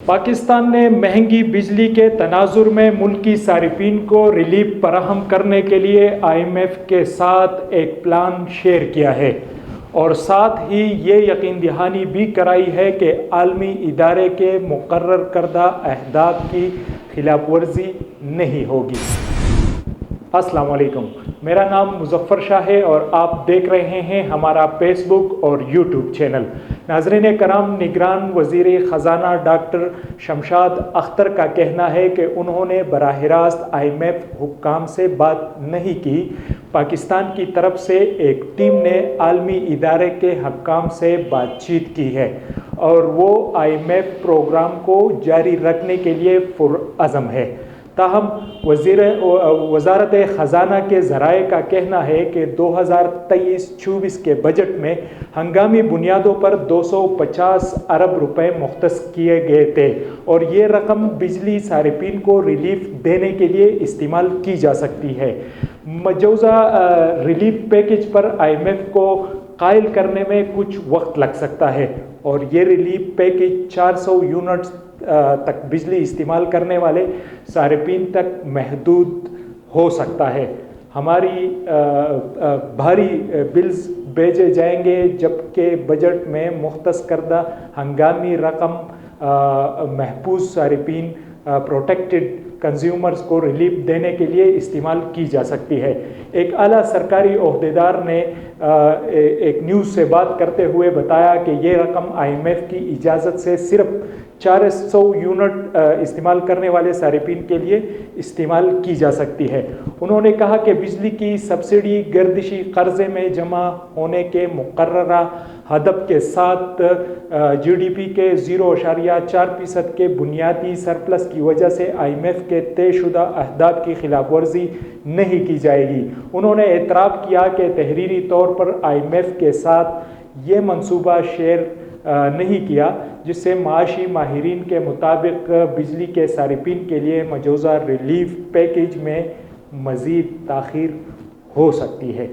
پاکستان نے مہنگی بجلی کے تناظر میں ملکی صارفین کو ریلیف فراہم کرنے کے لیے IMF کے ساتھ ایک پلان شیئر کیا ہے اور ساتھ ہی یہ یقین دہانی بھی کرائی ہے کہ عالمی ادارے کے مقرر کردہ اہداف کی خلاف ورزی نہیں ہوگی۔ السلام علیکم، میرا نام مظفر شاہ ہے اور آپ دیکھ رہے ہیں ہمارا فیس بک اور یوٹیوب چینل۔ ناظرین کرام، نگران وزیر خزانہ ڈاکٹر شمشاد اختر کا کہنا ہے کہ انہوں نے براہ راست IMF حکام سے بات نہیں کی۔ پاکستان کی طرف سے ایک ٹیم نے عالمی ادارے کے حکام سے بات چیت کی ہے اور وہ IMF پروگرام کو جاری رکھنے کے لیے پرعزم ہے۔ تاہم وزارت خزانہ کے ذرائع کا کہنا ہے کہ 2023-24 کے بجٹ میں ہنگامی بنیادوں پر 250 ارب روپے مختص کیے گئے تھے اور یہ رقم بجلی صارفین کو ریلیف دینے کے لیے استعمال کی جا سکتی ہے۔ مجوزہ ریلیف پیکج پر IMF کو قائل کرنے میں کچھ وقت لگ سکتا ہے اور یہ ریلیف پیکج 400 یونٹس تک بجلی استعمال کرنے والے صارفین تک محدود ہو سکتا ہے۔ ہماری بھاری بلز بھیجے جائیں گے جبکہ بجٹ میں مختص کردہ ہنگامی رقم محفوظ صارفین پروٹیکٹڈ کنزیومرز کو ریلیف دینے کے لیے استعمال کی جا سکتی ہے۔ ایک اعلیٰ سرکاری عہدیدار نے ایک نیوز سے بات کرتے ہوئے بتایا کہ یہ رقم IMF کی اجازت سے صرف 400 یونٹ استعمال کرنے والے صارفین کے لیے استعمال کی جا سکتی ہے۔ انہوں نے کہا کہ بجلی کی سبسڈی گردشی قرضے میں جمع ہونے کے مقررہ ہدف کے ساتھ GDP کے 0.4% کے بنیادی سرپلس کی وجہ سے IMF کے طے شدہ اہداف کی خلاف ورزی نہیں کی جائے گی۔ انہوں نے اعتراف کیا کہ تحریری طور پر IMF کے ساتھ یہ منصوبہ شیئر نہیں کیا جس سے معاشی ماہرین کے مطابق بجلی کے صارفین کے لیے مجوزہ ریلیف پیکج میں مزید تاخیر ہو سکتی ہے۔